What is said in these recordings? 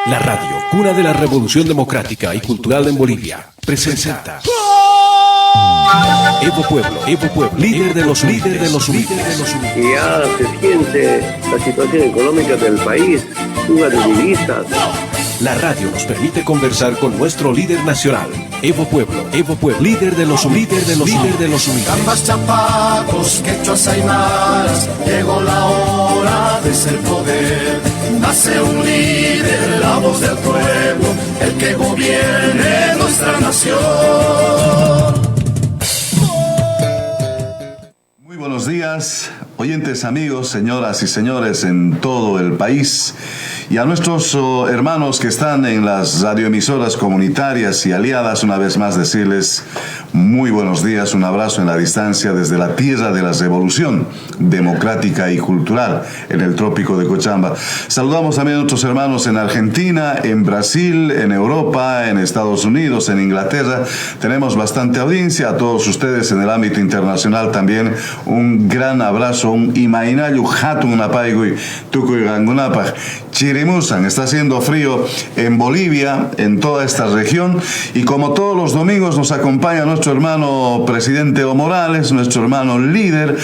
La radio, cuna de la revolución democrática y cultural en Bolivia, presenta Evo Pueblo, líder de los humildes. Y ya se siente la situación económica del país, fuga de divisas. La radio nos permite conversar con nuestro líder nacional, Evo Pueblo, líder de los humildes. Gambas, chapacos, quechuas, aymaras, llegó la hora de ser poder. Nace un líder, la voz del pueblo, el que gobierne nuestra nación. Muy buenos días, oyentes, amigos, señoras y señores en todo el país, y a nuestros hermanos que están en las radioemisoras comunitarias y aliadas, una vez más decirles muy buenos días, un abrazo en la distancia desde la tierra de la revolución democrática y cultural en el trópico de Cochabamba. Saludamos también a nuestros hermanos en Argentina, en Brasil, en Europa, en Estados Unidos, en Inglaterra. Tenemos bastante audiencia. A todos ustedes en el ámbito internacional también un gran abrazo, un imainayu hatun napaigui tukuy gangunapaj chirimusan. Está haciendo frío en Bolivia, en toda esta región, y como todos los domingos nos acompaña nuestro hermano presidente Evo Morales, nuestro hermano líder,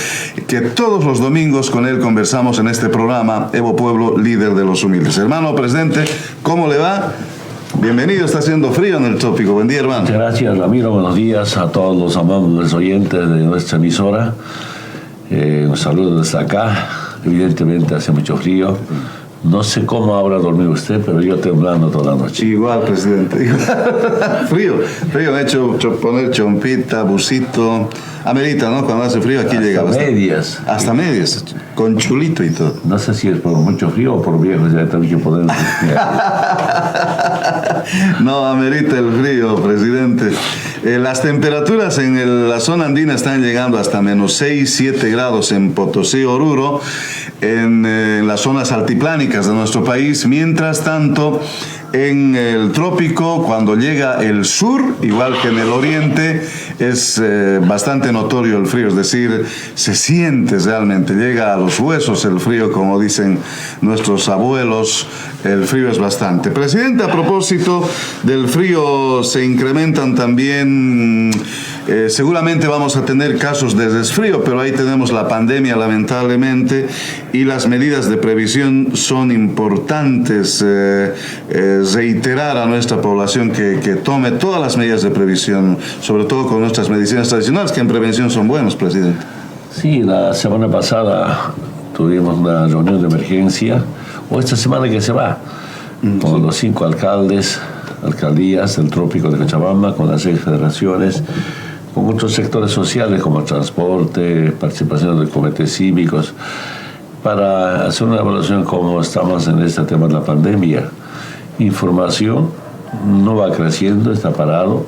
que todos los domingos con él conversamos en este programa, Evo Pueblo, líder de los humildes. Hermano presidente, ¿cómo le va? Bienvenido, está haciendo frío en el trópico. Buen día, hermano. Muchas gracias, Ramiro. Buenos días a todos los amables oyentes de nuestra emisora. Un saludo desde acá. Evidentemente hace mucho frío. No sé cómo habrá dormido usted, pero yo temblando toda la noche. Igual, presidente. Frío. Me he hecho poner chompita, busito. Amerita, ¿no? Cuando hace frío aquí llega medias. Hasta medias, con chulito y todo. No sé si es por mucho frío o por viejo, ya tengo que poner. No, amerita el frío, presidente. Las temperaturas en la zona andina están llegando hasta menos 6, 7 grados en Potosí, Oruro, en las zonas altiplánicas de nuestro país. Mientras tanto, en el trópico, cuando llega el sur, igual que en el oriente, es bastante notorio el frío, es decir, se siente realmente, llega a los huesos el frío, como dicen nuestros abuelos, el frío es bastante. Presidente, a propósito del frío, se incrementan también, seguramente vamos a tener casos de resfrío, pero ahí tenemos la pandemia, lamentablemente, y las medidas de previsión son importantes. Reiterar a nuestra población que tome todas las medidas de previsión, sobre todo con nuestras medicinas tradicionales, que en prevención son buenos, presidente. Sí, la semana pasada tuvimos una reunión de emergencia, o esta semana que se va, con los 5 alcaldías del trópico de Cochabamba, con las 6 federaciones, con otros sectores sociales como transporte, participación de comités cívicos, para hacer una evaluación cómo estamos en este tema de la pandemia. Información no va creciendo, está parado,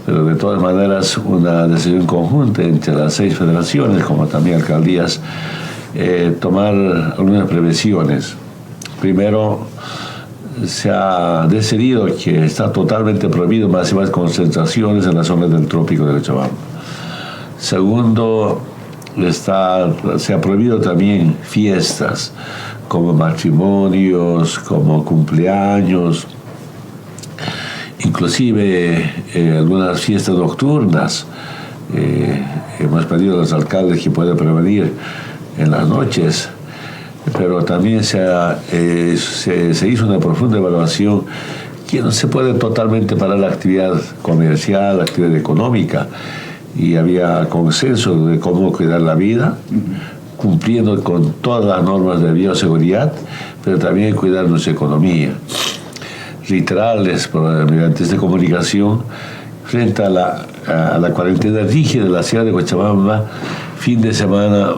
pero de todas maneras una decisión conjunta entre las 6 federaciones, como también alcaldías, tomar algunas prevenciones. Primero, se ha decidido que está totalmente prohibido máximas concentraciones en las zonas del trópico de Cochabamba. Segundo, se ha prohibido también fiestas como matrimonios, como cumpleaños, inclusive algunas fiestas nocturnas. Hemos pedido a los alcaldes que puedan prevenir en las noches, pero también se hizo una profunda evaluación que no se puede totalmente parar la actividad comercial, la actividad económica, y había consenso de cómo cuidar la vida, cumpliendo con todas las normas de bioseguridad, pero también cuidar nuestra economía. Reiterarles mediante esta comunicación, frente a la cuarentena rígida de la ciudad de Cochabamba, fin de semana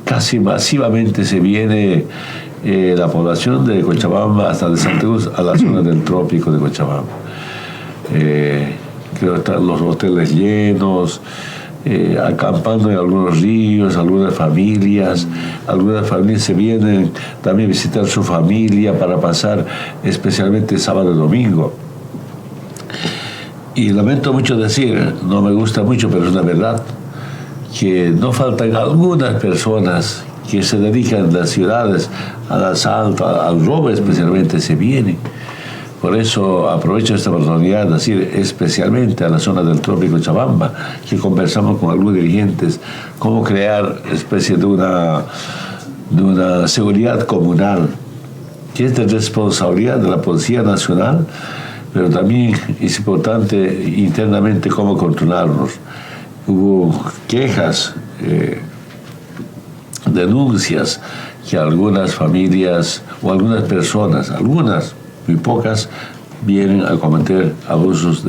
casi masivamente se viene la población de Cochabamba hasta de Santa Cruz a la zona del trópico de Cochabamba. Creo que están los hoteles llenos, acampando en algunos ríos, algunas familias se vienen también a visitar su familia para pasar especialmente sábado y domingo. Y lamento mucho decir, no me gusta mucho, pero es una verdad, que no faltan algunas personas que se dedican en las ciudades al asalto, al robo especialmente, se vienen. Por eso aprovecho esta oportunidad de decir especialmente a la zona del Trópico Chabamba, que conversamos con algunos dirigentes, cómo crear especie de una seguridad comunal, que es de responsabilidad de la Policía Nacional, pero también es importante internamente cómo controlarnos. Hubo quejas, denuncias, que algunas familias o algunas personas, algunas, muy pocas, vienen a cometer abusos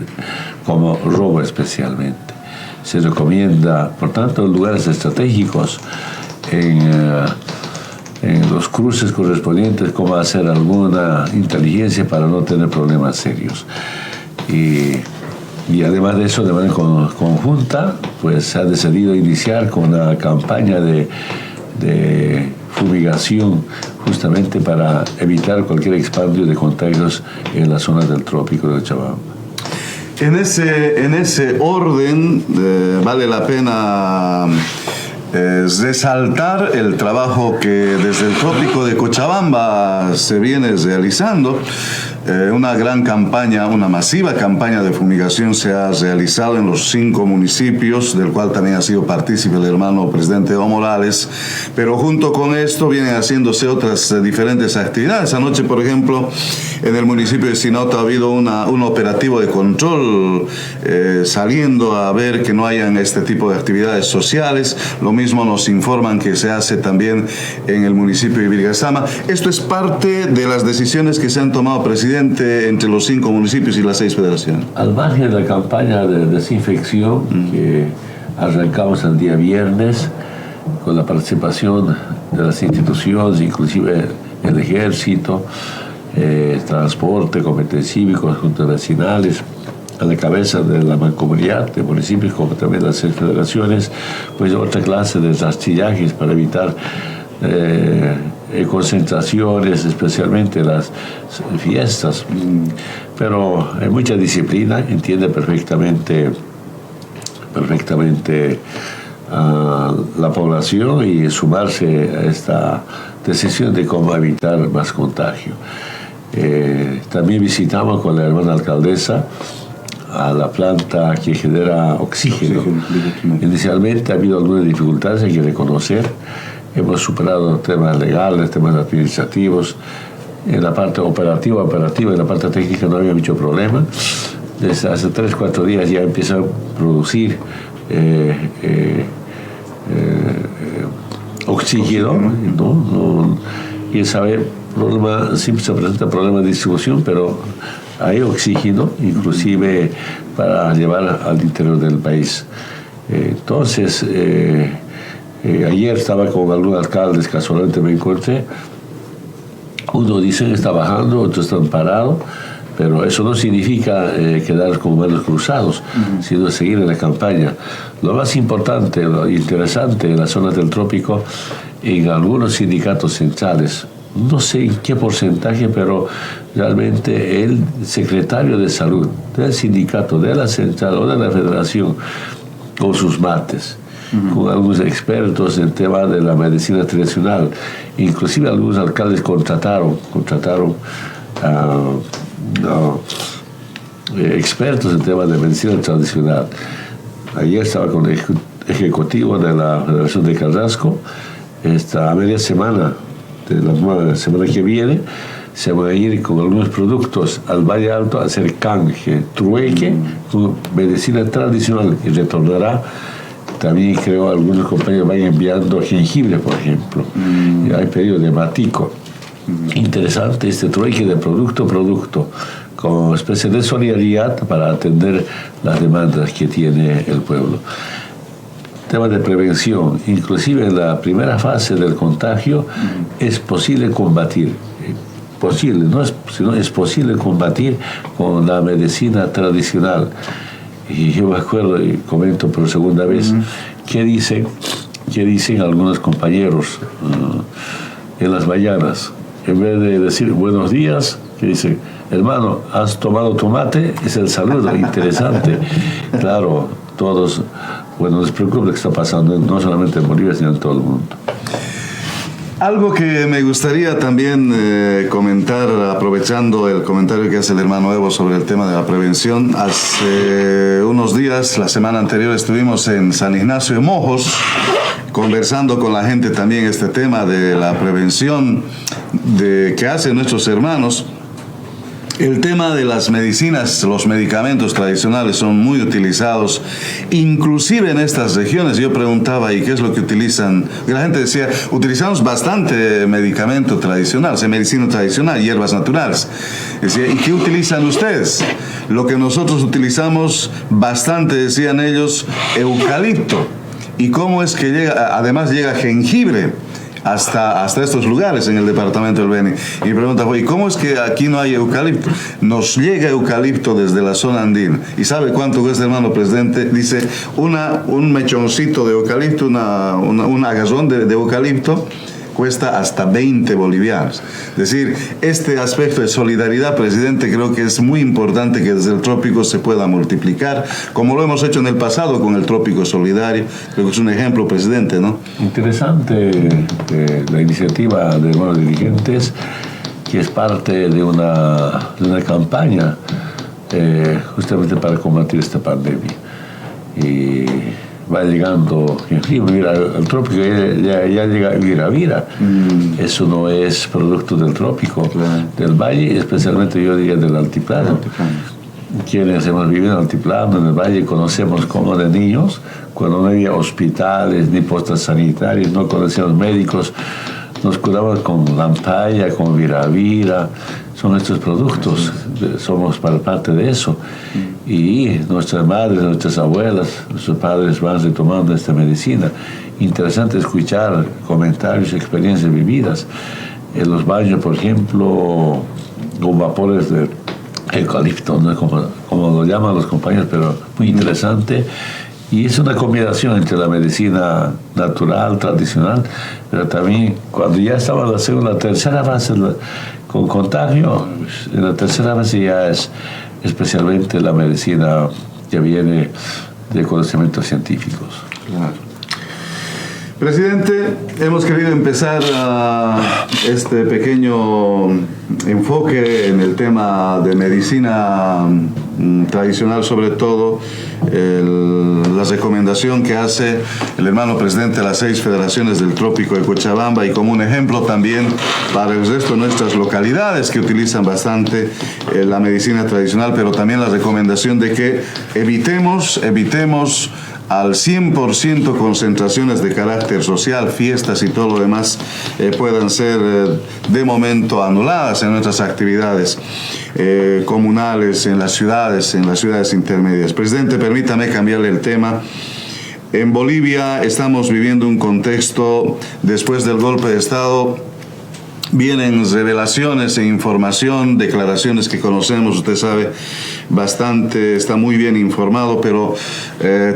como robo especialmente. Se recomienda, por tanto, en lugares estratégicos, en los cruces correspondientes, cómo hacer alguna inteligencia para no tener problemas serios. Y además de eso, de manera conjunta, pues se ha decidido iniciar con una campaña de fumigación justamente para evitar cualquier expandio de contagios en la zona del Trópico de Chabamba. En ese orden, vale la pena resaltar el trabajo que desde el Trópico de Cochabamba se viene realizando. Una gran campaña, una masiva campaña de fumigación se ha realizado en los 5 municipios, del cual también ha sido partícipe el hermano presidente Evo Morales, pero junto con esto vienen haciéndose otras diferentes actividades. Anoche, por ejemplo, en el municipio de Sinota ha habido un operativo de control, saliendo a ver que no hayan este tipo de actividades sociales. Lo mismo nos informan que se hace también en el municipio de Virgasama. Esto es parte de las decisiones que se han tomado, presidente, entre los 5 municipios y las 6 federaciones. Al margen de la campaña de desinfección que arrancamos el día viernes, con la participación de las instituciones, inclusive el ejército, transporte, comités cívicos, juntas vecinales, a la cabeza de la mancomunidad de municipios, como también las 6 federaciones, pues otra clase de rastrillajes para evitar concentraciones, especialmente las fiestas, pero hay mucha disciplina, entiende perfectamente la población y sumarse a esta decisión de cómo evitar más contagio. También visitamos con la hermana alcaldesa a la planta que genera oxígeno. Inicialmente ha habido algunas dificultades, hay que reconocer. Hemos superado temas legales, temas administrativos. En la parte operativa, en la parte técnica no había mucho problema. Desde hace 3-4 días ya empieza a producir oxígeno, ¿no? Y saber, siempre se presenta problema de distribución, pero hay oxígeno, inclusive para llevar al interior del país. Entonces, ayer estaba con algunos alcaldes, casualmente me encontré. Uno dice que está bajando, otros están parados, pero eso no significa quedar con manos cruzados, sino seguir en la campaña. Lo más importante, lo interesante en las zonas del trópico, en algunos sindicatos centrales, no sé en qué porcentaje, pero realmente el secretario de salud del sindicato, de la central o de la federación, con sus mates, con algunos expertos en tema de la medicina tradicional, inclusive algunos alcaldes contrataron expertos en temas de medicina tradicional. Ayer estaba con el ejecutivo de la Federación de Carrasco. A media semana de la semana que viene se van a ir con algunos productos al Valle Alto a hacer canje, trueque con medicina tradicional, y retornará. También creo algunos compañeros van enviando jengibre, por ejemplo. Y hay pedido de matico. Interesante este trueque de producto a producto, como especie de solidaridad para atender las demandas que tiene el pueblo. Tema de prevención, inclusive en la primera fase del contagio, es posible combatir. Es posible combatir con la medicina tradicional. Y yo me acuerdo, y comento por segunda vez, ¿qué dicen algunos compañeros en las mañanas? En vez de decir buenos días, que dicen, hermano, ¿has tomado tomate? Es el saludo, interesante. Claro, todos, bueno, no les preocupe lo que está pasando, no solamente en Bolivia, sino en todo el mundo. Algo que me gustaría también comentar, aprovechando el comentario que hace el hermano Evo sobre el tema de la prevención. Hace unos días, la semana anterior, estuvimos en San Ignacio de Mojos, conversando con la gente también este tema de la prevención que hacen nuestros hermanos. El tema de las medicinas, los medicamentos tradicionales son muy utilizados, inclusive en estas regiones. Yo preguntaba, ¿y qué es lo que utilizan? Y la gente decía, utilizamos bastante medicamento tradicional, o sea, medicina tradicional, hierbas naturales. Decía, ¿y qué utilizan ustedes? Lo que nosotros utilizamos bastante, decían ellos, eucalipto. ¿Y cómo es que llega? Además llega jengibre hasta estos lugares en el departamento del Beni. Y me pregunta, ¿y cómo es que aquí no hay eucalipto? Nos llega eucalipto desde la zona andina. ¿Y sabe cuánto cuesta, hermano presidente? Dice, un mechoncito de eucalipto, un agazón de eucalipto, cuesta hasta 20 bolivianos. Es decir, este aspecto de solidaridad, presidente, creo que es muy importante que desde el trópico se pueda multiplicar, como lo hemos hecho en el pasado con el trópico solidario. Creo que es un ejemplo, presidente, ¿no? Interesante la iniciativa de nuevos dirigentes, que es parte de una campaña justamente para combatir esta pandemia. Y va llegando jengibre, al trópico, ya llega Vira. Eso no es producto del trópico, claro, del valle, especialmente yo diría del altiplano. Quienes hemos vivido en el altiplano, en el valle, conocemos como de niños, cuando no había hospitales ni postas sanitarias, no conocíamos médicos, nos curábamos con lampaya, con Vira. Son nuestros productos, somos parte de eso. Y nuestras madres, nuestras abuelas, nuestros padres van retomando esta medicina. Interesante escuchar comentarios, experiencias vividas. En los baños, por ejemplo, con vapores de eucalipto, ¿no? como lo llaman los compañeros, pero muy interesante. Y es una combinación entre la medicina natural, tradicional, pero también cuando ya estaba la segunda, tercera fase con contagio, en la tercera fase ya es especialmente la medicina que viene de conocimientos científicos. Claro. Presidente, hemos querido empezar este pequeño enfoque en el tema de medicina tradicional, sobre todo la recomendación que hace el hermano presidente de las 6 federaciones del trópico de Cochabamba, y como un ejemplo también para el resto de nuestras localidades que utilizan bastante la medicina tradicional, pero también la recomendación de que evitemos al 100% concentraciones de carácter social, fiestas y todo lo demás puedan ser de momento anuladas en nuestras actividades comunales, en las ciudades intermedias. Presidente, permítame cambiarle el tema. En Bolivia estamos viviendo un contexto, después del golpe de Estado, vienen revelaciones e información, declaraciones que conocemos, usted sabe bastante, está muy bien informado, pero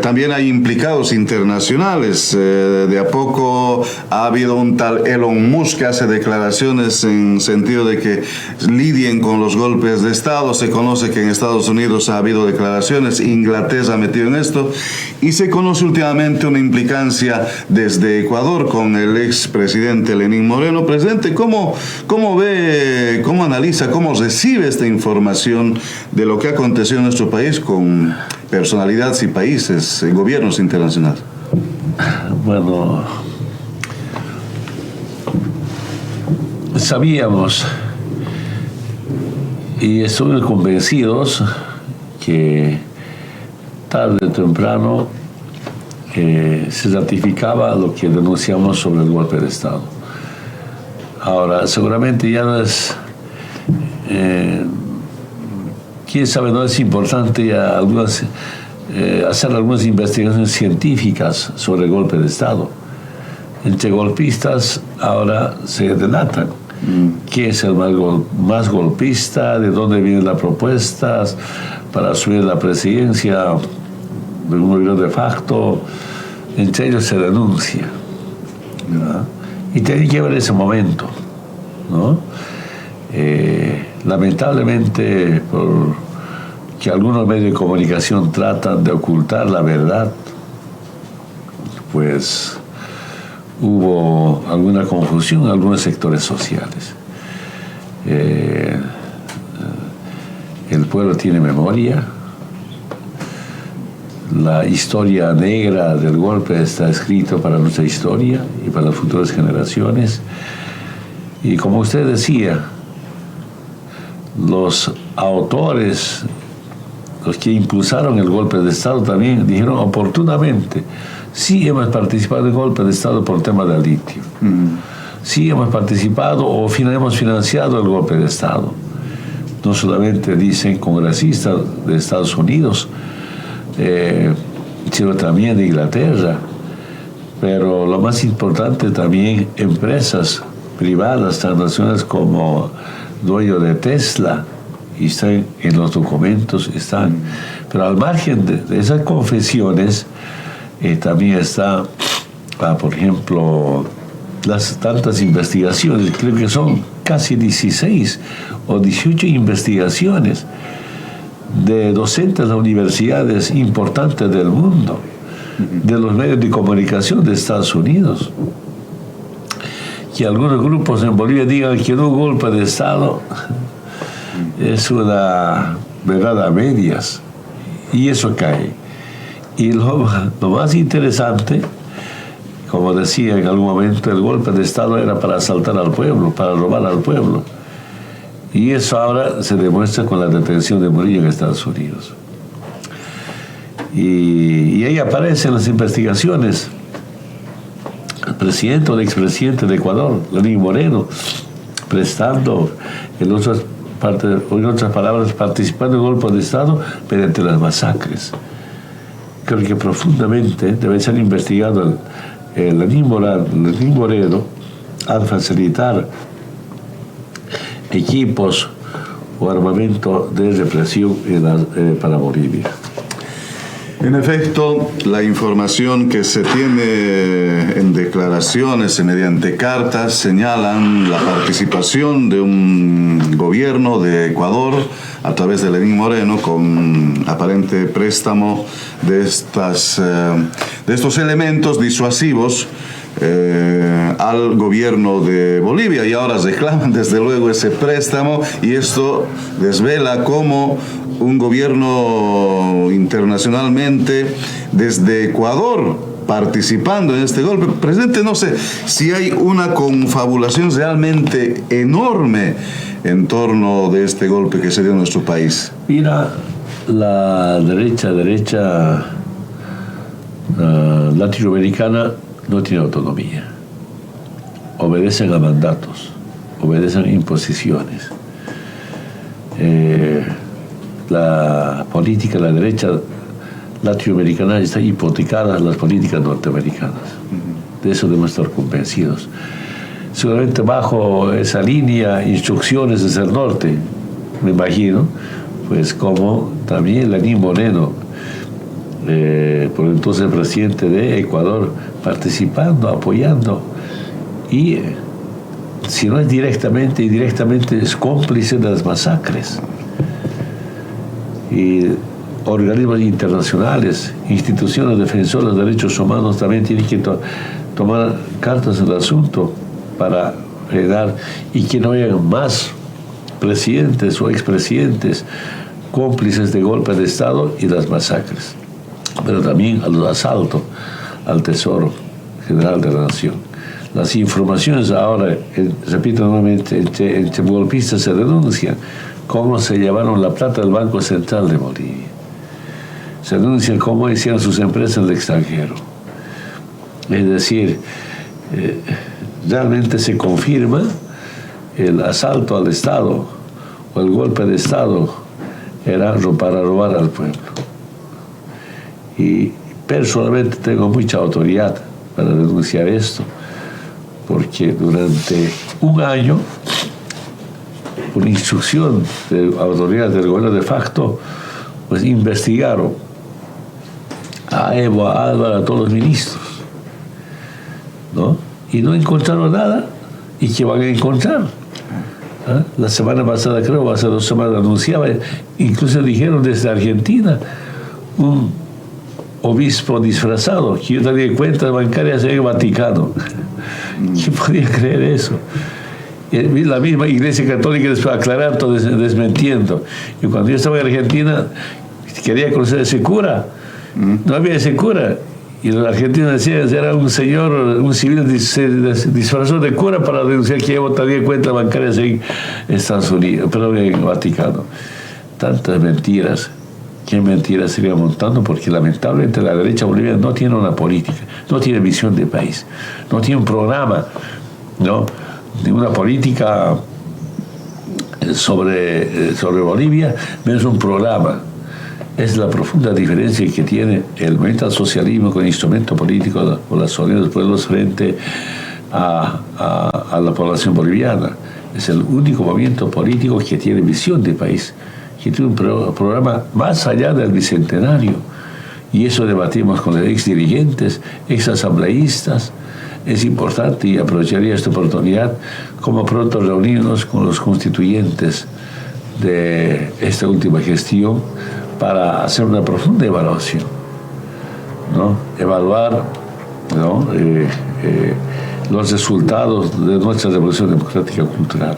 también hay implicados internacionales. De a poco ha habido un tal Elon Musk que hace declaraciones en sentido de que lidien con los golpes de Estado. Se conoce que en Estados Unidos ha habido declaraciones, Inglaterra ha metido en esto, y se conoce últimamente una implicancia desde Ecuador con el expresidente Lenín Moreno. Presidente, ¿cómo ve, cómo analiza, cómo recibe esta información de lo que aconteció en nuestro país con personalidades y países, gobiernos internacionales? Bueno, sabíamos y estuvimos convencidos que tarde o temprano se ratificaba lo que denunciamos sobre el golpe de Estado. Ahora, seguramente ya no es, quién sabe, no es importante hacer algunas investigaciones científicas sobre el golpe de Estado. Entre golpistas ahora se delatan. ¿Quién es el más golpista? ¿De dónde vienen las propuestas para asumir la presidencia de un gobierno de facto? Entre ellos se denuncia, ¿no? Y tiene que ver ese momento, ¿no? Lamentablemente, porque algunos medios de comunicación tratan de ocultar la verdad, pues hubo alguna confusión en algunos sectores sociales. El pueblo tiene memoria. La historia negra del golpe está escrito para nuestra historia y para las futuras generaciones. Y como usted decía, los autores, los que impulsaron el golpe de Estado también dijeron oportunamente, sí hemos participado en el golpe de Estado por tema de litio. Sí hemos participado o hemos financiado el golpe de Estado. No solamente dicen congresistas de Estados Unidos, sino también de Inglaterra. Pero lo más importante también, empresas privadas transnacionales como dueño de Tesla, y están en los documentos, están. Pero al margen de esas confesiones, también está, por ejemplo, las tantas investigaciones, creo que son casi 16 o 18 investigaciones de docentes de las universidades importantes del mundo, de los medios de comunicación de Estados Unidos. Que algunos grupos en Bolivia digan que no hubo golpe de Estado es una verdad a medias, y eso cae. Y lo más interesante, como decía en algún momento, el golpe de Estado era para asaltar al pueblo, para robar al pueblo. Y eso ahora se demuestra con la detención de Murillo en Estados Unidos. Y ahí aparecen las investigaciones. El presidente o el expresidente de Ecuador, Lenín Moreno, prestando, en otras palabras, participando en el golpe de Estado mediante las masacres. Creo que profundamente debe ser investigado el Lenín Moreno al facilitar equipos o armamento de represión para Bolivia. En efecto, la información que se tiene en declaraciones y mediante cartas señalan la participación de un gobierno de Ecuador a través de Lenín Moreno con aparente préstamo de estos elementos disuasivos al gobierno de Bolivia, y ahora reclaman desde luego ese préstamo, y esto desvela cómo un gobierno internacionalmente desde Ecuador participando en este golpe. Presidente, no sé si hay una confabulación realmente enorme en torno de este golpe que se dio en nuestro país. Mira, la derecha latinoamericana no tiene autonomía. Obedecen a mandatos, obedecen a imposiciones. La política de la derecha latinoamericana está hipotecada a las políticas norteamericanas. De eso debemos estar convencidos. Seguramente bajo esa línea, instrucciones desde el norte, me imagino, pues como también Lenín Moreno, por entonces el presidente de Ecuador, participando, apoyando, y si no es directamente, indirectamente es cómplice de las masacres. Y organismos internacionales, instituciones defensoras de derechos humanos también tienen que tomar cartas en el asunto para frenar y que no haya más presidentes o expresidentes cómplices de golpes de Estado y las masacres, pero también a los asaltos al Tesoro General de la Nación. Las informaciones ahora, repito nuevamente, entre golpistas se denuncian cómo se llevaron la plata del Banco Central de Bolivia. Se denuncian cómo hicieron sus empresas en el extranjero. Es decir, realmente se confirma el asalto al Estado o el golpe de Estado era para robar al pueblo. Y personalmente tengo mucha autoridad para denunciar esto, porque durante un año, por instrucción de autoridades del gobierno de facto, pues investigaron a Evo, a Álvaro, a todos los ministros, ¿no? Y no encontraron nada. ¿Y qué van a encontrar? ¿Ah? La semana pasada, creo, hace 2 semanas, anunciaba, incluso dijeron desde Argentina, un obispo disfrazado, que yo tenía cuentas bancarias en el Vaticano. ¿Quién podía creer eso? Y la misma Iglesia Católica después aclarar todo, desmentiendo. Y cuando yo estaba en Argentina, quería conocer a ese cura. No había ese cura. Y los argentinos decían, era un señor, un civil se disfrazó de cura para denunciar que llevo todavía cuentas bancarias en Estados Unidos, pero en el Vaticano. Tantas mentiras. ¿Qué mentiras se iba montando? Porque lamentablemente la derecha boliviana no tiene una política, no tiene visión de país, no tiene un programa, ¿no? Ni una política sobre Bolivia, no es un programa. Es la profunda diferencia que tiene el movimiento al socialismo con el instrumento político o las unidades de los pueblos frente a la población boliviana. Es el único movimiento político que tiene visión de país, que tiene un programa más allá del bicentenario. Y eso debatimos con los ex dirigentes, ex asambleístas. Es importante, y aprovecharía esta oportunidad, como pronto reunirnos con los constituyentes de esta última gestión para hacer una profunda evaluación, ¿no? Evaluar, ¿no? Los resultados de nuestra revolución democrática cultural.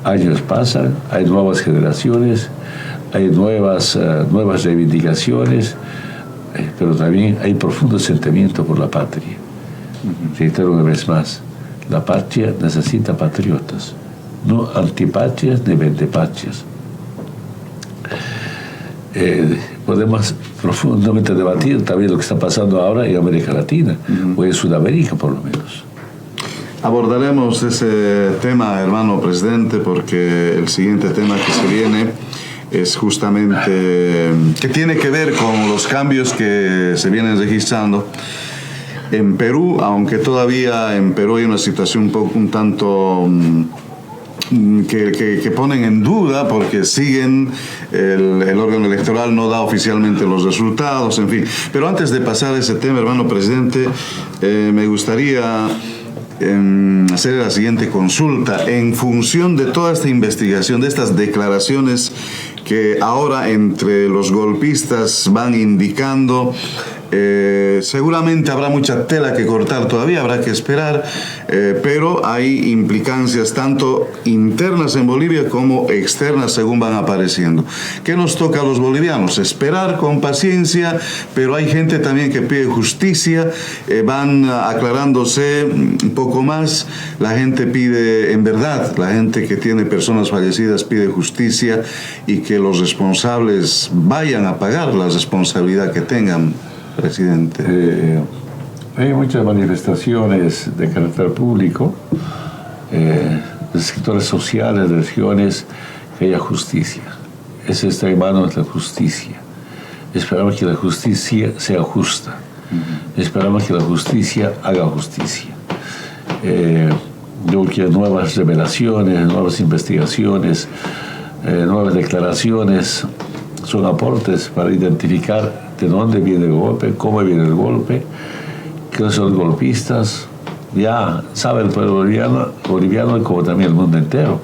Años pasan, hay nuevas generaciones, hay nuevas reivindicaciones, pero también hay profundo sentimiento por la patria. Reitero una vez más, la patria necesita patriotas, no antipatrias ni vendepatrias. Podemos profundamente debatir también lo que está pasando ahora en América Latina, o en Sudamérica por lo menos. Abordaremos ese tema, hermano presidente, porque el siguiente tema que se viene es justamente que tiene que ver con los cambios que se vienen registrando en Perú, aunque todavía en Perú hay una situación un tanto que ponen en duda, porque siguen, el órgano electoral no da oficialmente los resultados, en fin. Pero antes de pasar a ese tema, hermano presidente, me gustaría hacer la siguiente consulta en función de toda esta investigación, de estas declaraciones que ahora entre los golpistas van indicando. Seguramente habrá mucha tela que cortar todavía, habrá que esperar, pero hay implicancias tanto internas en Bolivia como externas según van apareciendo. ¿Qué nos toca a los bolivianos? Esperar con paciencia, pero hay gente también que pide justicia, van aclarándose un poco más. La gente pide, en verdad, la gente que tiene personas fallecidas pide justicia y que los responsables vayan a pagar la responsabilidad que tengan. Presidente. Hay muchas manifestaciones de carácter público, de sectores sociales, de regiones, que haya justicia. Ese está en manos de la justicia. Esperamos que la justicia sea justa. Esperamos que la justicia haga justicia. Yo quiero nuevas revelaciones, nuevas investigaciones, nuevas declaraciones, son aportes para identificar de dónde viene el golpe, cómo viene el golpe, quiénes son los golpistas. Ya sabe el pueblo boliviano y como también el mundo entero.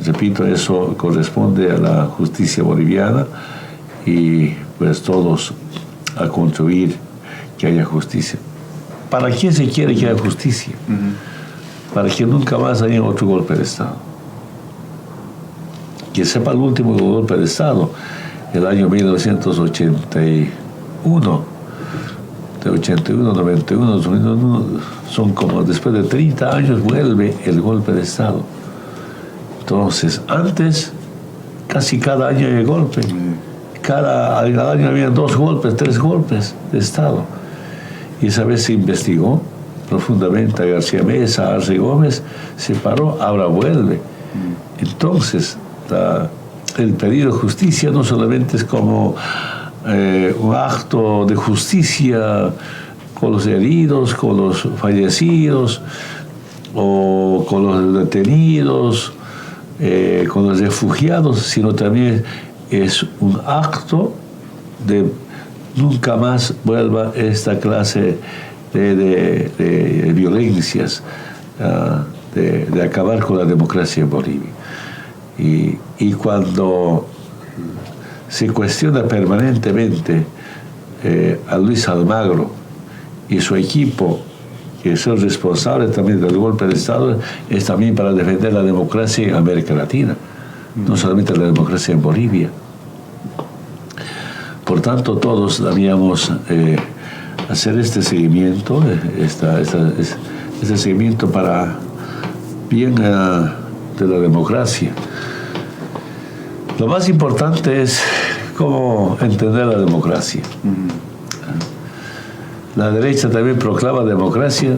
Repito, eso corresponde a la justicia boliviana y pues todos a contribuir que haya justicia. ¿Para quién se quiere que haya justicia? Para que nunca más haya otro golpe de Estado. Que sepa el último golpe de Estado, el año 1981, de 81, 91, 2001, son como después de 30 años vuelve el golpe de Estado. Entonces, antes, casi cada año hay golpe. Cada año había 2 golpes, 3 golpes de Estado. Y esa vez se investigó profundamente a García Meza, a Arce Gómez, se paró, ahora vuelve. Entonces, el pedido de justicia no solamente es como un acto de justicia con los heridos, con los fallecidos, o con los detenidos, con los refugiados, sino también es un acto de nunca más vuelva esta clase de violencias, de acabar con la democracia en Bolivia. Y cuando se cuestiona permanentemente a Luis Almagro y su equipo, que son responsables también del golpe de Estado, es también para defender la democracia en América Latina, no solamente la democracia en Bolivia. Por tanto, todos debíamos hacer este seguimiento, este seguimiento para bien de la democracia. Lo más importante es cómo entender la democracia. La derecha también proclama democracia,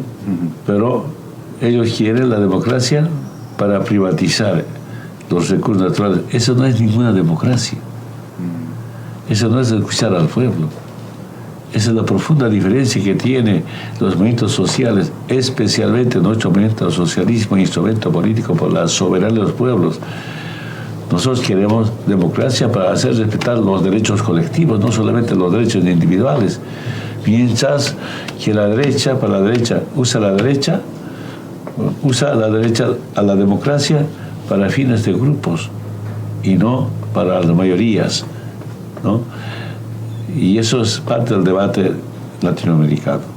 pero ellos quieren la democracia para privatizar los recursos naturales. Eso no es ninguna democracia. Eso no es escuchar al pueblo. Esa es la profunda diferencia que tienen los movimientos sociales, especialmente nuestro movimiento socialismo, instrumento político por la soberanía de los pueblos. Nosotros queremos democracia para hacer respetar los derechos colectivos, no solamente los derechos individuales. Mientras que la derecha, para la derecha, usa la derecha a la democracia para fines de grupos y no para las mayorías, ¿no? Y eso es parte del debate latinoamericano.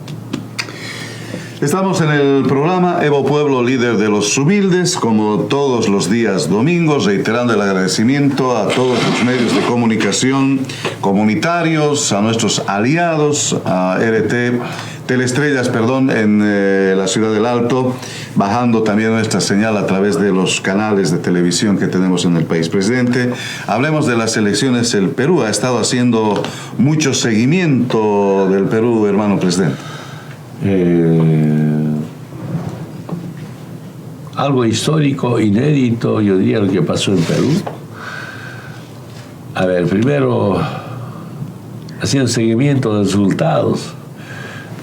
Estamos en el programa Evo Pueblo, líder de los humildes, como todos los días domingos, reiterando el agradecimiento a todos los medios de comunicación comunitarios, a nuestros aliados, a Teleestrellas, en la ciudad del Alto, bajando también nuestra señal a través de los canales de televisión que tenemos en el país. Presidente, hablemos de las elecciones. El Perú ha estado haciendo mucho seguimiento del Perú, hermano presidente. Algo histórico, inédito, yo diría, lo que pasó en Perú. A ver, primero, haciendo seguimiento de resultados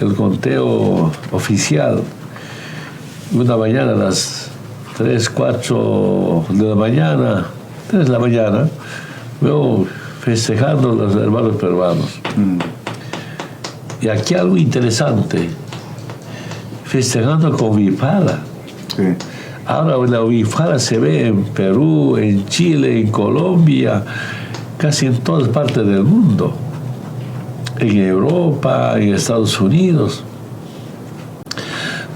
del conteo oficial. Una mañana a las 3, 4 de la mañana, 3 de la mañana, veo festejando los hermanos peruanos. Y aquí algo interesante, festejando con huipala. Sí. Ahora la huipala se ve en Perú, en Chile, en Colombia, casi en todas partes del mundo, en Europa, en Estados Unidos.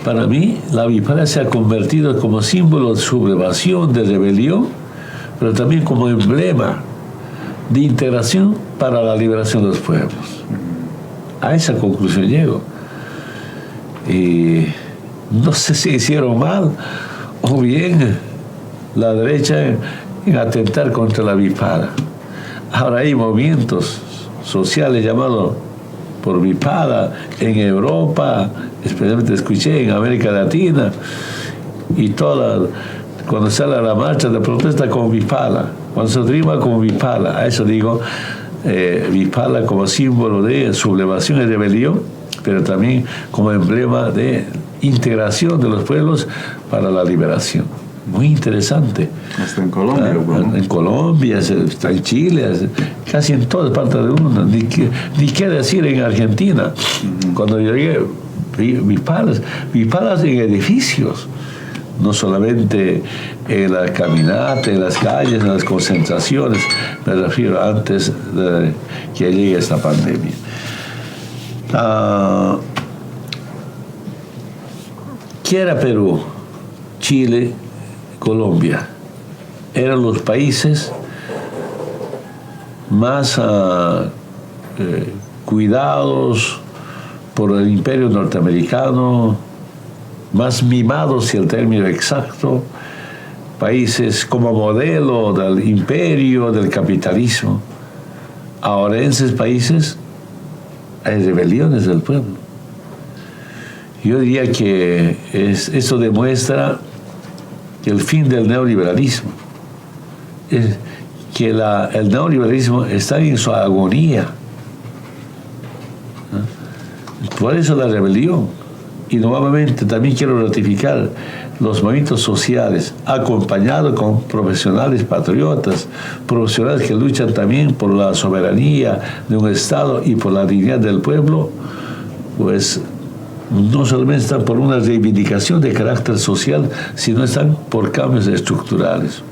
Para mí, la huipala se ha convertido como símbolo de sublevación, de rebelión, pero también como emblema de integración para la liberación de los pueblos. A esa conclusión llego. Y no sé si hicieron mal o bien la derecha en atentar contra la huipala. Ahora hay movimientos sociales llamados por huipala en Europa, especialmente escuché en América Latina, y cuando sale a la marcha de protesta con huipala, cuando se rima con huipala, a eso digo, huipala como símbolo de sublevación y rebelión, pero también como emblema de integración de los pueblos para la liberación. Muy interesante. Hasta en Colombia. En Colombia, está en Chile, casi en todas partes del mundo. Ni qué decir en Argentina. Cuando llegué, huipalas en edificios. No solamente en la caminata, en las calles, en las concentraciones, me refiero antes de que llegue esta pandemia. ¿Qué era Perú? Chile, Colombia. Eran los países más cuidados por el imperio norteamericano, más mimados, si el término exacto, países como modelo del imperio, del capitalismo. Ahora en esos países hay rebeliones del pueblo. Yo diría que eso demuestra que el fin del neoliberalismo, es que el neoliberalismo está en su agonía. Por eso la rebelión. Y nuevamente también quiero ratificar los movimientos sociales, acompañados con profesionales patriotas, profesionales que luchan también por la soberanía de un Estado y por la dignidad del pueblo, pues no solamente están por una reivindicación de carácter social, sino están por cambios estructurales.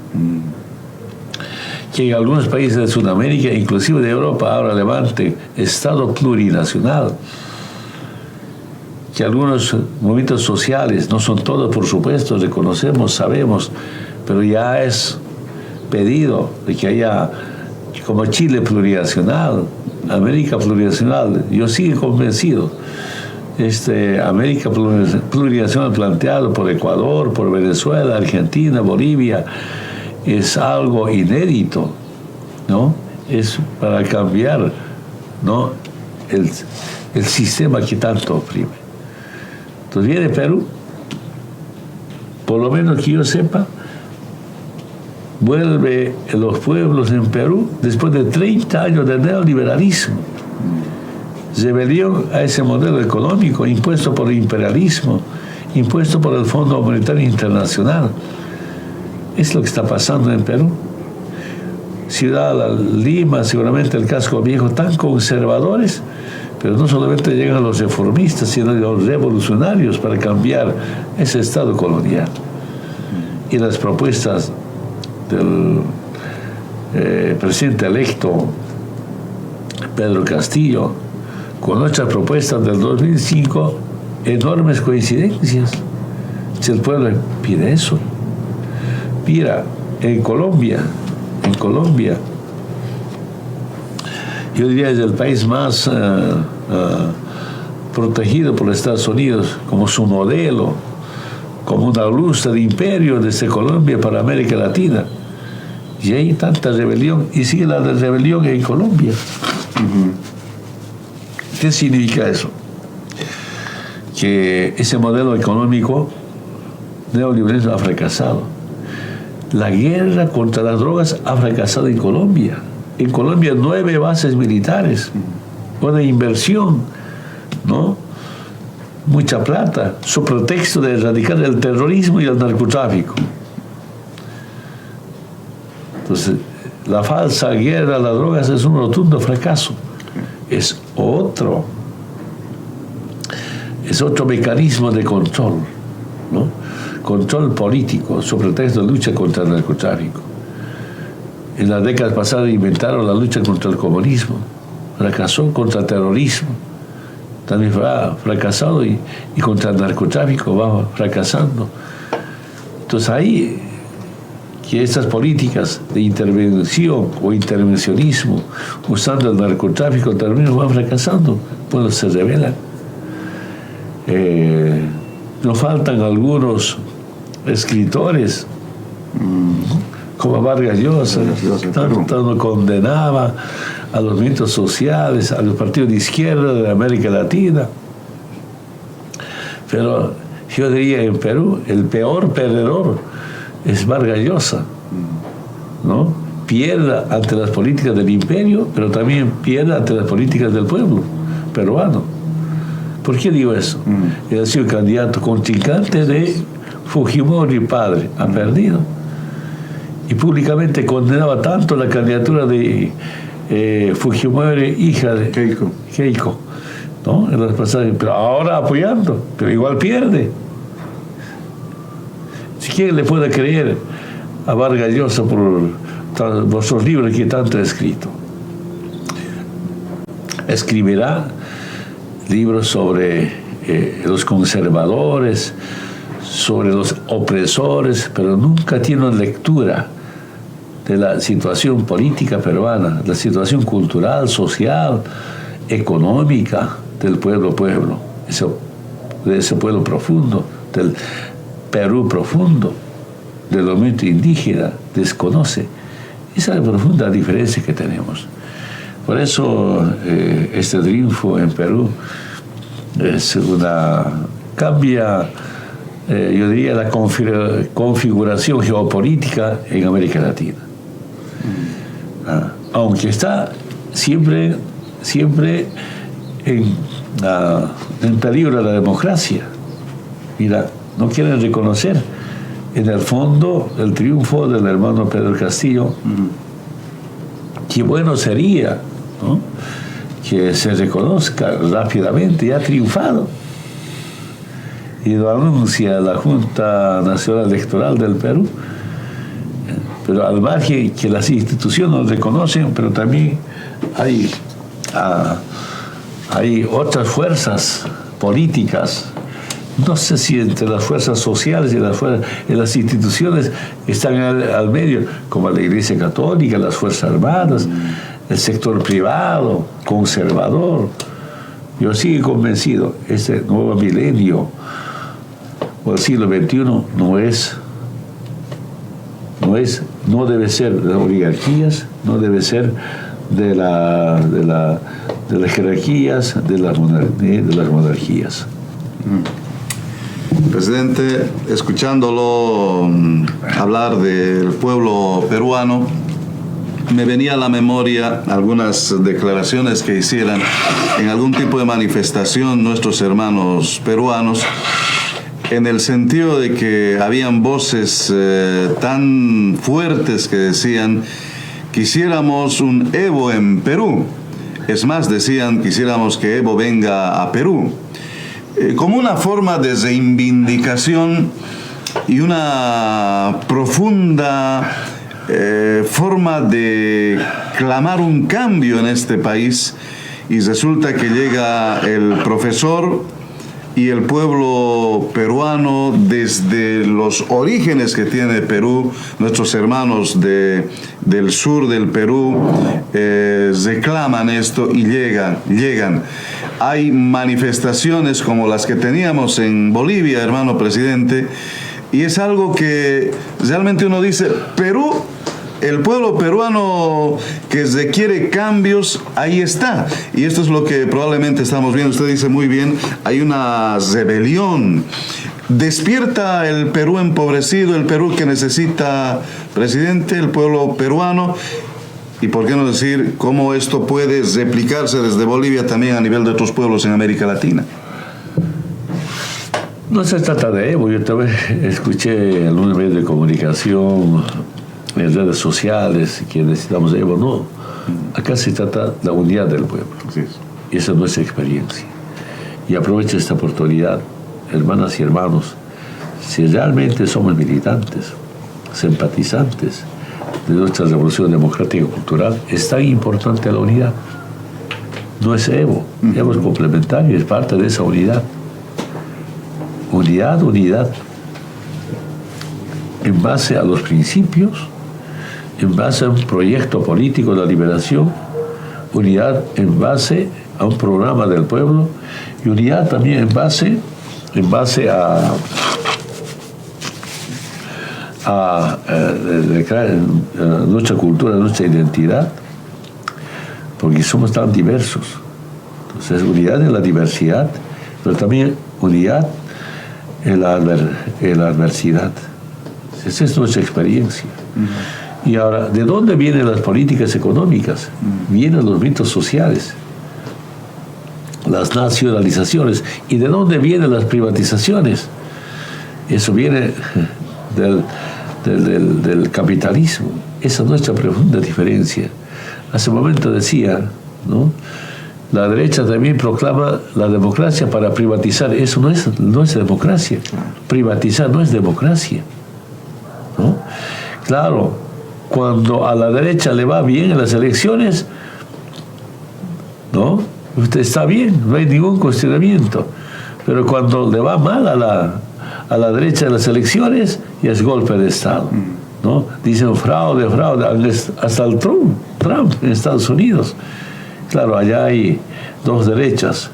que en algunos países de Sudamérica, inclusive de Europa, ahora levante Estado plurinacional, que algunos movimientos sociales, no son todos por supuesto, reconocemos, sabemos, pero ya es pedido de que haya como Chile plurinacional, América plurinacional. Yo sigo convencido. América plurinacional planteado por Ecuador, por Venezuela, Argentina, Bolivia, es algo inédito, ¿no? Es para cambiar, ¿no?, el sistema que tanto oprime. Entonces viene Perú, por lo menos que yo sepa, vuelve los pueblos en Perú después de 30 años de neoliberalismo, rebelión a ese modelo económico impuesto por el imperialismo, impuesto por el Fondo Monetario Internacional. Es lo que está pasando en Perú. Ciudad Lima, seguramente el Casco Viejo, tan conservadores, pero no solamente llegan los reformistas, sino los revolucionarios para cambiar ese Estado colonial. Y las propuestas del presidente electo Pedro Castillo con otras propuestas del 2005, enormes coincidencias. Si el pueblo pide eso. Mira, en Colombia, yo diría es el país más protegido por Estados Unidos como su modelo, como una luz del imperio desde Colombia para América Latina. Y hay tanta rebelión, y sigue la rebelión en Colombia. ¿Qué significa eso? Que ese modelo económico neoliberal ha fracasado. La guerra contra las drogas ha fracasado en Colombia. En Colombia 9 bases militares, una inversión, ¿no?, mucha plata, su pretexto de erradicar el terrorismo y el narcotráfico. Entonces, la falsa guerra a las drogas es un rotundo fracaso. Es otro mecanismo de control, ¿no?, control político, sobre pretexto de lucha contra el narcotráfico. En las décadas pasadas inventaron la lucha contra el comunismo, fracasó, contra el terrorismo, también ha fracasado, y contra el narcotráfico va fracasando. Entonces ahí que estas políticas de intervención o intervencionismo usando el narcotráfico también van fracasando, pues se rebelan. Nos faltan algunos escritores como Vargas Llosa, tanto condenaba a los movimientos sociales, a los partidos de izquierda de América Latina. Pero yo diría en Perú el peor perdedor es Vargas Llosa, ¿no? Pierde ante las políticas del imperio, pero también pierde ante las políticas del pueblo peruano. ¿Por qué digo eso? Él ha sido candidato contrincante de Fujimori padre, ha perdido. Y públicamente condenaba tanto la candidatura de Fujimori, hija de Keiko, ¿no?, en las pasadas, pero ahora apoyando, pero igual pierde. Si quién le puede creer a Vargas Llosa por vuestros libros que tanto ha escrito. Escribirá libros sobre los conservadores, sobre los opresores, pero nunca tiene una lectura de la situación política peruana, la situación cultural, social, económica del pueblo, de ese pueblo profundo, del Perú profundo, del movimiento indígena, desconoce. Esa es la profunda diferencia que tenemos. Por eso este triunfo en Perú es cambia, yo diría, la configuración geopolítica en América Latina. Aunque está siempre en peligro la democracia. Mira, no quieren reconocer en el fondo el triunfo del hermano Pedro Castillo. Qué bueno sería, ¿no?, que se reconozca rápidamente, ya ha triunfado. Y lo anuncia la Junta Nacional Electoral del Perú. pero al margen que las instituciones nos reconocen, pero también hay otras fuerzas políticas. No sé si entre las fuerzas sociales y las instituciones están al medio, como la Iglesia Católica, las Fuerzas Armadas, el sector privado, conservador. Yo sigo convencido, este nuevo milenio o el siglo XXI no debe ser de las oligarquías, no debe ser de las jerarquías, de las monarquías. Presidente, escuchándolo hablar del pueblo peruano, me venía a la memoria algunas declaraciones que hicieran en algún tipo de manifestación nuestros hermanos peruanos, en el sentido de que habían voces tan fuertes que decían: quisiéramos un Evo en Perú. Es más, decían: quisiéramos que Evo venga a Perú. Como una forma de reivindicación y una profunda forma de clamar un cambio en este país, y resulta que llega el profesor y el pueblo peruano, desde los orígenes que tiene Perú, nuestros hermanos del sur del Perú reclaman esto y llegan. Hay manifestaciones como las que teníamos en Bolivia, hermano presidente, y es algo que realmente uno dice: Perú, el pueblo peruano que requiere cambios, ahí está. Y esto es lo que probablemente estamos viendo. Usted dice muy bien, hay una rebelión. Despierta el Perú empobrecido, el Perú que necesita presidente, el pueblo peruano. Y por qué no decir cómo esto puede replicarse desde Bolivia también a nivel de otros pueblos en América Latina. No se trata de Evo. Yo también escuché en algunos medios de comunicación, en redes sociales, que necesitamos Evo. No, acá se trata de la unidad del pueblo. Así es. Y esa es nuestra experiencia. Y aprovecho esta oportunidad, hermanas y hermanos, si realmente somos militantes, simpatizantes de nuestra revolución democrática y cultural, es tan importante la unidad. No es Evo, Evo es complementario, es parte de esa unidad. Unidad, en base a los principios, en base a un proyecto político de la liberación, unidad en base a un programa del pueblo, y unidad también en base a nuestra cultura, nuestra identidad, porque somos tan diversos. Entonces, unidad en la diversidad, pero también unidad en la adversidad. Esa es nuestra experiencia. Y ahora, ¿de dónde vienen las políticas económicas? Vienen los mitos sociales, las nacionalizaciones. ¿Y de dónde vienen las privatizaciones? Eso viene del capitalismo. Esa es nuestra profunda diferencia. Hace un momento decía, ¿no?, la derecha también proclama la democracia para privatizar. Eso no es democracia. Privatizar no es democracia, ¿no? Claro, cuando a la derecha le va bien en las elecciones, ¿no?, usted está bien, no hay ningún cuestionamiento. Pero cuando le va mal a la derecha en las elecciones, ya es golpe de Estado, ¿no? Dicen fraude, hasta el Trump en Estados Unidos. Claro, allá hay dos derechas.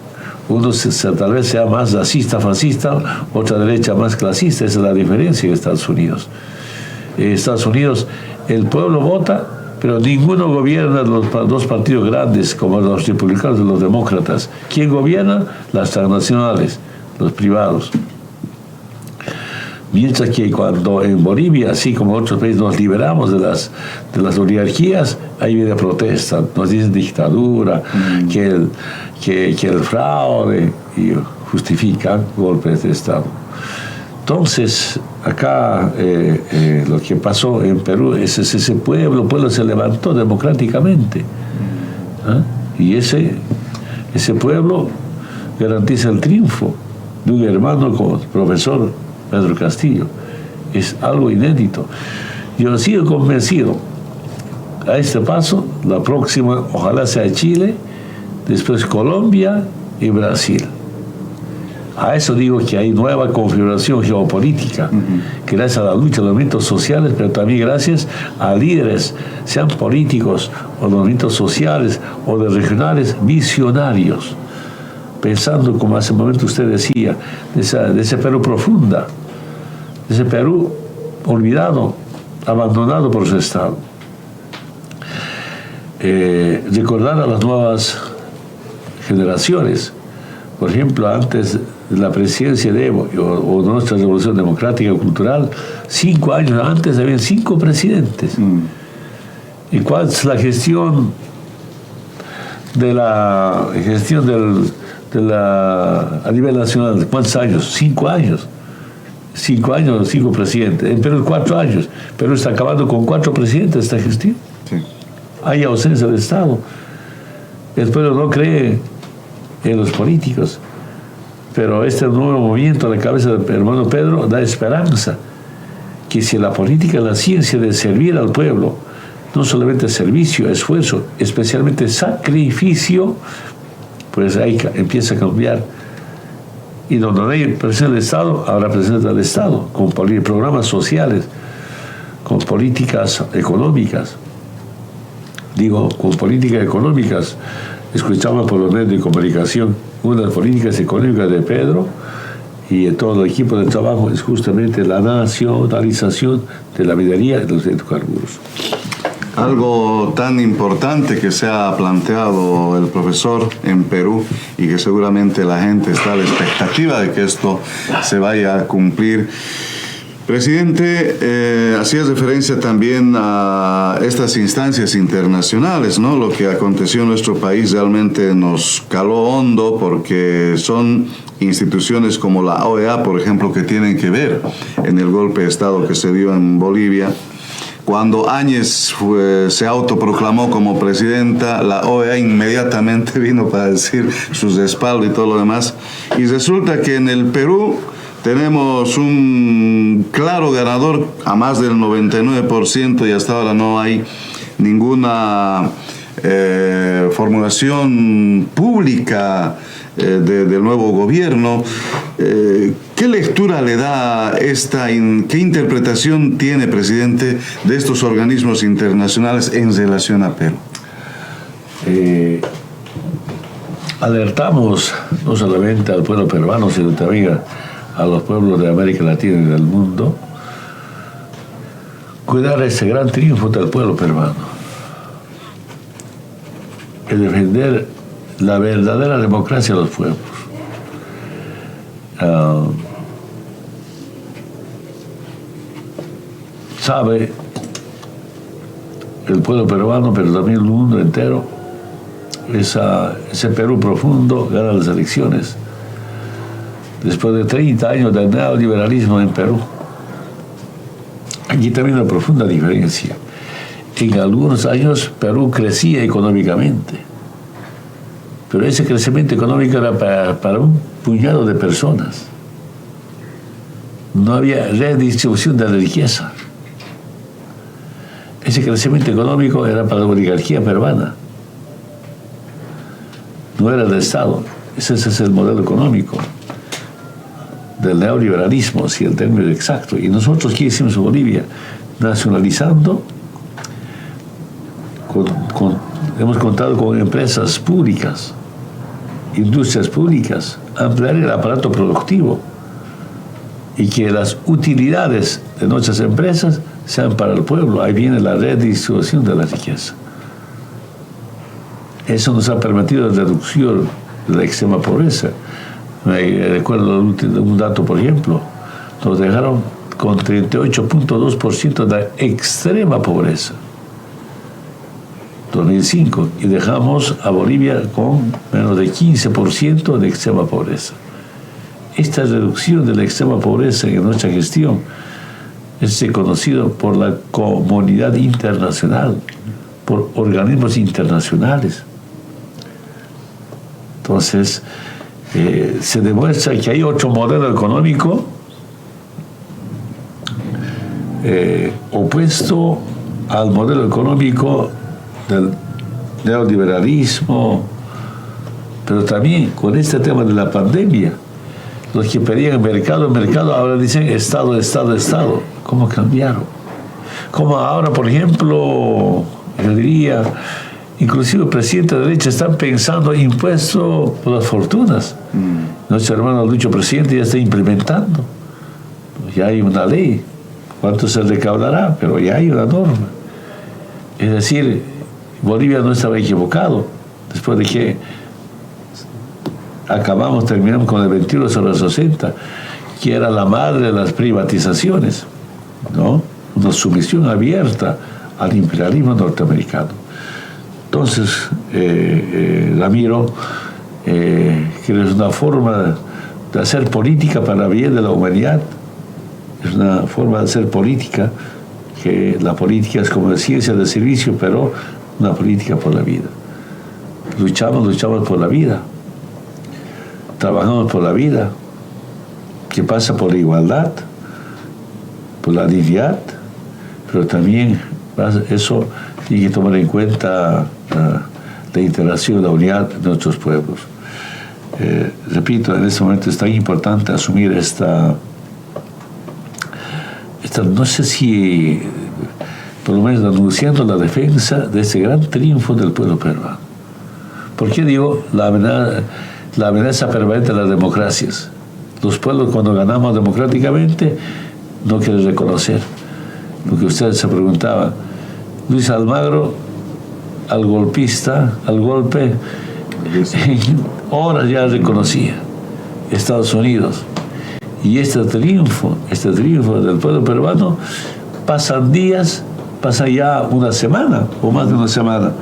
Uno tal vez sea más racista, fascista, otra derecha más clasista. Esa es la diferencia en Estados Unidos. En Estados Unidos el pueblo vota, pero ninguno gobierna los dos partidos grandes como los republicanos y los demócratas. ¿Quién gobierna? Las transnacionales, los privados. Mientras que cuando en Bolivia, así como en otros países, nos liberamos de las oligarquías, ahí viene protesta, nos dicen dictadura, que el fraude, y justifican golpes de Estado. Entonces, acá lo que pasó en Perú es ese pueblo se levantó democráticamente. Y ese pueblo garantiza el triunfo de un hermano como el profesor Pedro Castillo. Es algo inédito. Yo sigo convencido. A este paso, la próxima ojalá sea Chile, después Colombia y Brasil. A eso digo que hay nueva configuración geopolítica, gracias a la lucha de los movimientos sociales, pero también gracias a líderes, sean políticos o de movimientos sociales o de regionales, visionarios, pensando, como hace un momento usted decía, de ese Perú profunda, de ese Perú olvidado, abandonado por su Estado. Recordar a las nuevas generaciones, por ejemplo, antes de la presidencia de Evo o nuestra revolución democrática y cultural, 5 años antes habían 5 presidentes. ¿Y cuál es la gestión a nivel nacional? ¿Cuántos años? 5 años. 5 años, 5 presidentes. En Perú 4 años. Perú está acabando con 4 presidentes esta gestión. Sí. Hay ausencia del Estado. El pueblo no cree en los políticos. Pero este nuevo movimiento a la cabeza del hermano Pedro da esperanza que si la política es la ciencia de servir al pueblo, no solamente servicio, esfuerzo, especialmente sacrificio, pues ahí empieza a cambiar. Y donde no hay presencia del Estado, habrá presencia del Estado, con programas sociales, con políticas económicas. Digo, con políticas económicas, escuchamos por los medios de comunicación, una de las políticas económicas de Pedro y de todo el equipo de trabajo es justamente la nacionalización de la minería y de los hidrocarburos. Algo tan importante que se ha planteado el profesor en Perú y que seguramente la gente está a la expectativa de que esto se vaya a cumplir. Presidente, hacía referencia también a estas instancias internacionales, ¿no? Lo que aconteció en nuestro país realmente nos caló hondo porque son instituciones como la OEA, por ejemplo, que tienen que ver en el golpe de Estado que se dio en Bolivia. Cuando Áñez se autoproclamó como presidenta, la OEA inmediatamente vino para decir su respaldo y todo lo demás. Y resulta que en el Perú tenemos un claro ganador a más del 99% y hasta ahora no hay ninguna formulación pública del nuevo gobierno. ¿Qué lectura le da qué interpretación tiene, presidente, de estos organismos internacionales en relación a Perú? Alertamos no solamente al pueblo peruano, sino también a los pueblos de América Latina y del mundo, cuidar ese gran triunfo del pueblo peruano, y defender la verdadera democracia de los pueblos. Sabe el pueblo peruano, pero también el mundo entero, ese Perú profundo gana las elecciones. Después de 30 años de neoliberalismo en Perú, aquí también una profunda diferencia. En algunos años Perú crecía económicamente, pero ese crecimiento económico era para un puñado de personas. No había redistribución de la riqueza. Ese crecimiento económico era para la oligarquía peruana, no era del Estado. Ese es el modelo económico del neoliberalismo, si el término exacto. Y nosotros, ¿qué hicimos en Bolivia? Nacionalizando, hemos contado con empresas públicas, industrias públicas, ampliar el aparato productivo y que las utilidades de nuestras empresas sean para el pueblo. Ahí viene la redistribución de la riqueza. Eso nos ha permitido la reducción de la extrema pobreza. Me recuerdo un dato, por ejemplo, nos dejaron con 38.2% de extrema pobreza, 2005, y dejamos a Bolivia con menos de 15% de extrema pobreza. Esta reducción de la extrema pobreza en nuestra gestión es conocido por la comunidad internacional, por organismos internacionales. Entonces, se demuestra que hay otro modelo económico opuesto al modelo económico del neoliberalismo, pero también con este tema de la pandemia. Los que pedían mercado, ahora dicen Estado. ¿Cómo cambiaron? Como ahora, por ejemplo, yo diría, inclusive el presidente de derecha están pensando impuestos por las fortunas. Nuestro hermano Lucho presidente ya está implementando. Ya hay una ley. ¿Cuánto se recaudará? Pero ya hay una norma. Es decir, Bolivia no estaba equivocado. Después de que terminamos con el 21 sobre 60, que era la madre de las privatizaciones, ¿no? Una sumisión abierta al imperialismo norteamericano. Entonces, Ramiro, que es una forma de hacer política para bien de la humanidad, es una forma de hacer política, que la política es como ciencia de servicio, pero una política por la vida. Luchamos por la vida. Trabajamos por la vida, que pasa por la igualdad, por la dignidad, pero también eso tiene que tomar en cuenta la interacción, la unidad de nuestros pueblos. Repito, en este momento es tan importante asumir esta no sé si, por lo menos anunciando la defensa de ese gran triunfo del pueblo peruano. ¿Por qué digo la amenaza permanente de las democracias? Los pueblos, cuando ganamos democráticamente, no quieren reconocer. Porque ustedes se preguntaban, Luis Almagro, al golpe, en horas ya reconocía Estados Unidos. Y este triunfo del pueblo peruano, pasan días, pasa ya una semana, o más de una semana.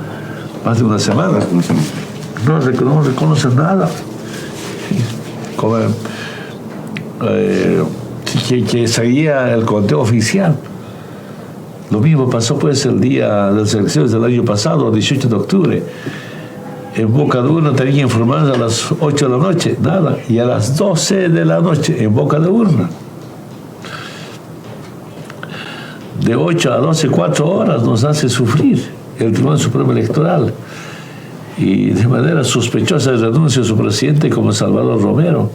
No reconocen nada. Como, que seguía el conteo oficial. Lo mismo pasó pues el día de las elecciones del año pasado, 18 de octubre. En Boca de Urna tenía que informar a las 8 de la noche, nada. Y a las 12 de la noche en Boca de Urna. De 8 a 12, 4 horas nos hace sufrir el Tribunal Supremo Electoral. Y de manera sospechosa renuncia a su presidente como Salvador Romero.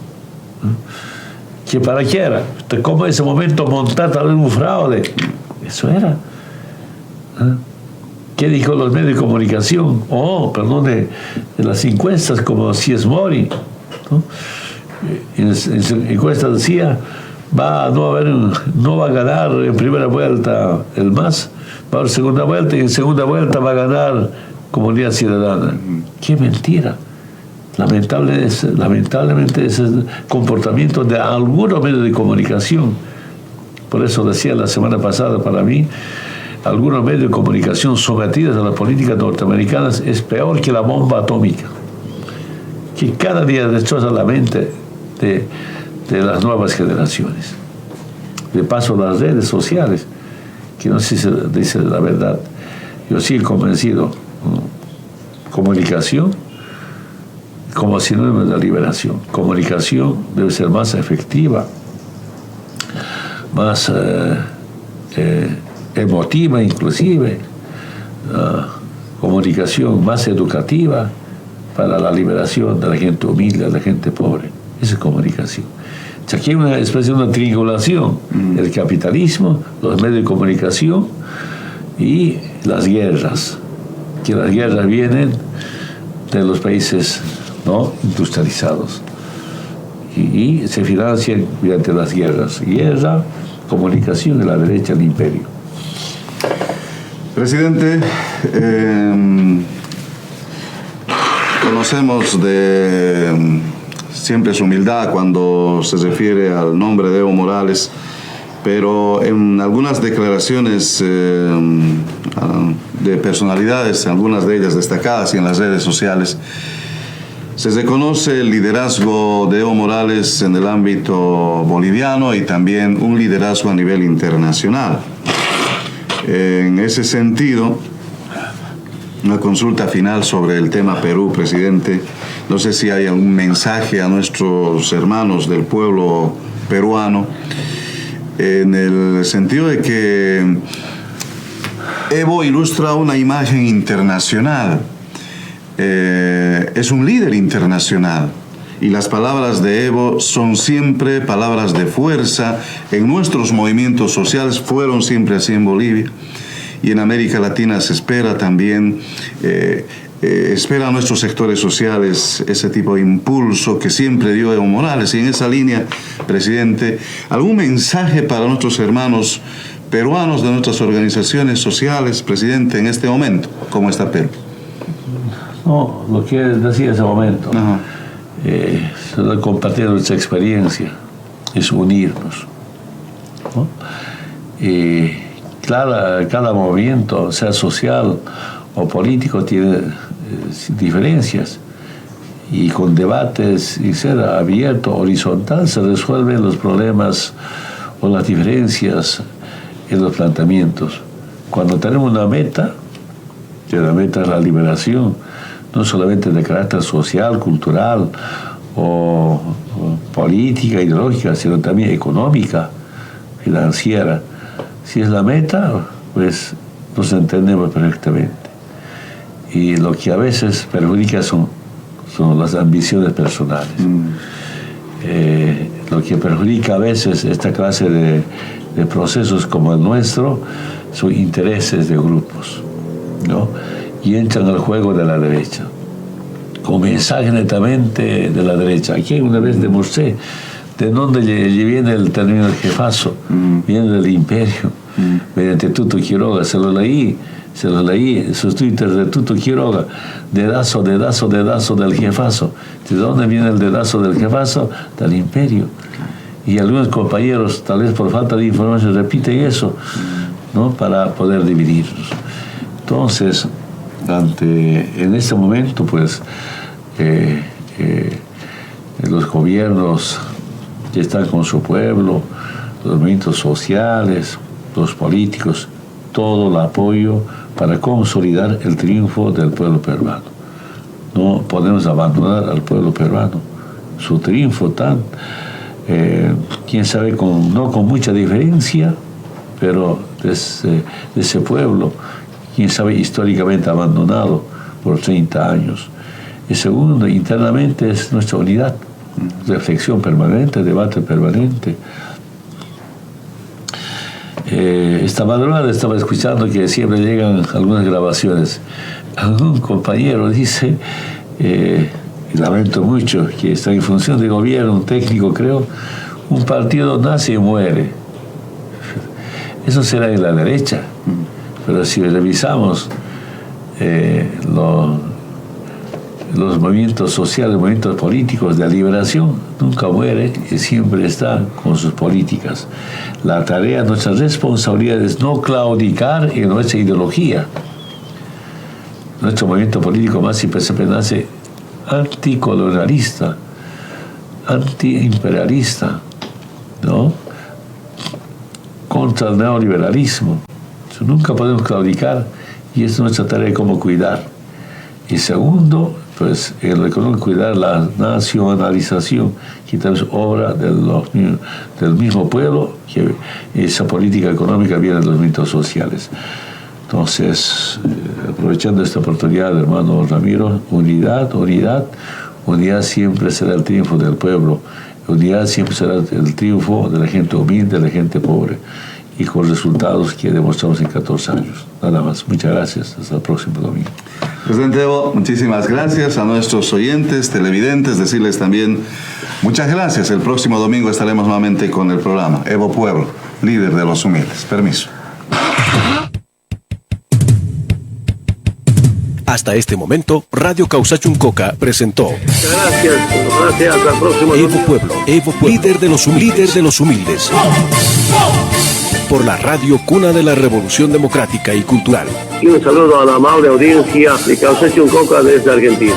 ¿Que para qué era? ¿Cómo en ese momento montar tal vez un fraude? Eso era. ¿Qué dijo los medios de comunicación? De las encuestas, como si es Mori, ¿no? En encuesta decía, no va a ganar en primera vuelta el MAS, va a haber segunda vuelta, y en segunda vuelta va a ganar Comunidad Ciudadana. ¡Qué mentira! Lamentablemente ese es el comportamiento de algunos medios de comunicación. Por eso decía la semana pasada, para mí, algunos medios de comunicación sometidos a las políticas norteamericanas es peor que la bomba atómica, que cada día destroza la mente de las nuevas generaciones. De paso, las redes sociales, que no sé si se dice la verdad, yo sigo convencido, comunicación como sinónimo de la liberación. Comunicación debe ser más efectiva, más emotiva inclusive, comunicación más educativa para la liberación de la gente humilde, de la gente pobre. Esa es comunicación. Aquí hay una especie de una triangulación, el capitalismo, los medios de comunicación y las guerras, que las guerras vienen de los países no industrializados y se financian mediante las guerras. Guerra, comunicación de la derecha del imperio. Presidente, conocemos de siempre su humildad cuando se refiere al nombre de Evo Morales, pero en algunas declaraciones de personalidades, algunas de ellas destacadas y en las redes sociales, se reconoce el liderazgo de Evo Morales en el ámbito boliviano y también un liderazgo a nivel internacional. En ese sentido, una consulta final sobre el tema Perú, presidente. No sé si hay algún mensaje a nuestros hermanos del pueblo peruano en el sentido de que Evo ilustra una imagen internacional, es un líder internacional. Y las palabras de Evo son siempre palabras de fuerza. En nuestros movimientos sociales fueron siempre así en Bolivia. Y en América Latina se espera también, espera a nuestros sectores sociales ese tipo de impulso que siempre dio Evo Morales. Y en esa línea, presidente, ¿algún mensaje para nuestros hermanos peruanos de nuestras organizaciones sociales, presidente, en este momento? ¿Cómo está Perú? No, lo que decía en ese momento. Ajá. Compartir nuestra experiencia es unirnos, ¿no? Cada movimiento, sea social o político, tiene diferencias, y con debates y ser abierto, horizontal, se resuelven los problemas o las diferencias en los planteamientos. Cuando tenemos una meta, que la meta es la liberación, no solamente de carácter social, cultural o política, ideológica, sino también económica, financiera. Si es la meta, pues nos entendemos perfectamente. Y lo que a veces perjudica son las ambiciones personales. Lo que perjudica a veces esta clase de procesos como el nuestro son intereses de grupos, ¿no? Y entran al juego de la derecha, con mensaje netamente de la derecha. Aquí una vez demostré de dónde viene el término del jefazo, viene del imperio, mediante Tuto Quiroga. Se lo leí en sus twitters de Tuto Quiroga, dedazo del jefazo. ¿De dónde viene el dedazo del jefazo? Del imperio. Y algunos compañeros, tal vez por falta de información, repiten eso, ¿no? Para poder dividirnos. Entonces, en este momento, pues, los gobiernos que están con su pueblo, los movimientos sociales, los políticos, todo el apoyo para consolidar el triunfo del pueblo peruano. No podemos abandonar al pueblo peruano. Su triunfo quién sabe, no con mucha diferencia, pero de ese pueblo, quién sabe, históricamente abandonado por 30 años. Y segundo, internamente es nuestra unidad, reflexión permanente, debate permanente. Esta madrugada estaba escuchando que siempre llegan algunas grabaciones. Algún compañero dice, y lamento mucho, que está en función de gobierno, un técnico creo, un partido nace y muere. Eso será en la derecha. Pero si revisamos los movimientos sociales, los movimientos políticos de liberación, nunca muere y siempre está con sus políticas. La tarea, nuestra responsabilidad es no claudicar en nuestra ideología. Nuestro movimiento político más siempre nace anticolonialista, antiimperialista, ¿no? Contra el neoliberalismo. Nunca podemos claudicar, y es nuestra tarea como cuidar. Y segundo, pues en lo económico, cuidar la nacionalización, que tal vez obra del mismo pueblo, que esa política económica viene de los movimientos sociales. Entonces, aprovechando esta oportunidad, hermano Ramiro, unidad siempre será el triunfo del pueblo, unidad siempre será el triunfo de la gente humilde, de la gente pobre, y con resultados que demostramos en 14 años. Nada más. Muchas gracias. Hasta el próximo domingo. Presidente Evo, muchísimas gracias a nuestros oyentes, televidentes. Decirles también muchas gracias. El próximo domingo estaremos nuevamente con el programa Evo Pueblo, líder de los humildes. Permiso. Hasta este momento, Radio Causachuncoca presentó Gracias, hasta el próximo Evo Pueblo, líder de los humildes. Por la radio cuna de la Revolución Democrática y Cultural. Y un saludo a la amable audiencia de Causachuncoca desde Argentina.